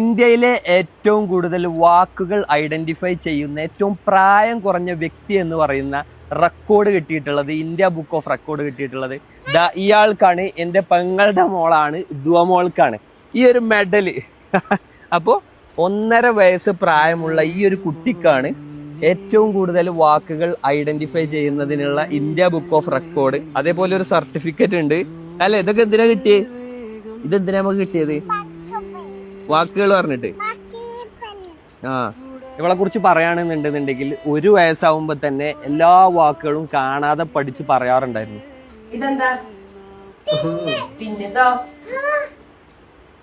ഇന്ത്യയിലെ ഏറ്റവും കൂടുതൽ വാക്കുകൾ ഐഡന്റിഫൈ ചെയ്യുന്ന ഏറ്റവും പ്രായം കുറഞ്ഞ വ്യക്തി എന്ന് പറയുന്ന റെക്കോർഡ് കിട്ടിയിട്ടുള്ളത്, ഇന്ത്യ ബുക്ക് ഓഫ് റെക്കോർഡ് കിട്ടിയിട്ടുള്ളത് ഇയാൾക്കാണ്. എൻ്റെ പെങ്ങളുടെ മോളാണ്, ദുവമോൾക്കാണ് ഈ ഒരു മെഡല്. അപ്പോൾ 1.5 വയസ്സ് പ്രായമുള്ള ഈ ഒരു കുട്ടിക്കാണ് ഏറ്റവും കൂടുതൽ വാക്കുകൾ ഐഡന്റിഫൈ ചെയ്യുന്നതിനുള്ള ഇന്ത്യ ബുക്ക് ഓഫ് റെക്കോർഡ്. അതേപോലെ ഒരു സർട്ടിഫിക്കറ്റ് ഉണ്ട്. അല്ല, ഇതൊക്കെ എന്തിനാ കിട്ടിയത്? ഇതെന്തിനാ നമുക്ക് കിട്ടിയത്? വാക്കുകൾ പറഞ്ഞിട്ട്. ഇവളെ കുറിച്ച് പറയുകയാണെന്നുണ്ടെന്നുണ്ടെങ്കിൽ 1 വയസ്സാവുമ്പോ തന്നെ എല്ലാ വാക്കുകളും കാണാതെ പഠിച്ച് പറയാറുണ്ടായിരുന്നു. ഇതെന്താ? പിന്നെന്തോ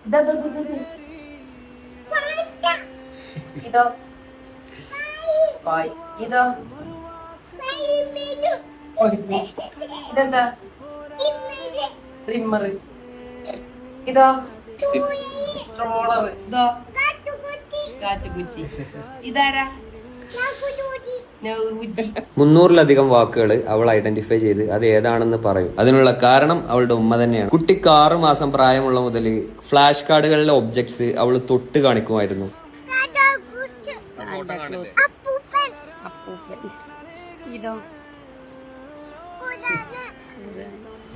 ഇതോ ഇതോ ഇതെന്താ? ട്രിമ്മർ. ഇതോ സ്ട്രോളർ. ഇതോ കാച്ചുകുറ്റി. ഇതാരാ? 300-ലധികം വാക്കുകൾ അവൾ ഐഡന്റിഫൈ ചെയ്ത് അത് ഏതാണെന്ന് പറയും. അതിനുള്ള കാരണം അവളുടെ ഉമ്മ തന്നെയാണ്. കുട്ടിക്ക് 6 മാസം പ്രായമുള്ള മുതൽ ഫ്ലാഷ് കാർഡുകളിലെ ഒബ്ജക്ട്സ് അവൾ തൊട്ട് കാണിക്കുമായിരുന്നു.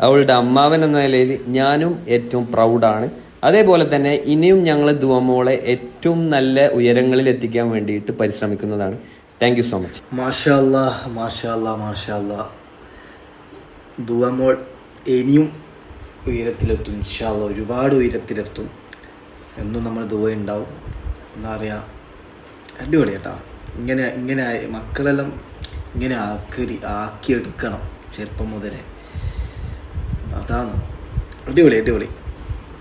അവളുടെ അമ്മാവൻ എന്ന നിലയിൽ ഞാനും ഏറ്റവും പ്രൗഡാണ്. അതേപോലെ തന്നെ ഇനിയും ഞങ്ങൾ ദുവമോളെ ഏറ്റവും നല്ല ഉയരങ്ങളിൽ എത്തിക്കാൻ വേണ്ടിയിട്ട് പരിശ്രമിക്കുന്നതാണ്. Thank you so much. മാഷാ അല്ലാഹ്, മാഷാ അല്ലാഹ്, മാഷാ അല്ലാഹ്. ദുവമോൾ ഇനിയും ഉയരത്തിലെത്തും ഇൻഷാ അല്ലാഹ്, ഒരുപാട് ഉയരത്തിലെത്തും. എന്നും നമ്മൾ ദുവ ഉണ്ടാവും. എന്താ പറയുക, അടിപൊളി കേട്ടോ. ഇങ്ങനെ മക്കളെല്ലാം ഇങ്ങനെ ആക്കിയെടുക്കണം ചെറുപ്പം മുതലേ. അതാണ് അടിപൊളി.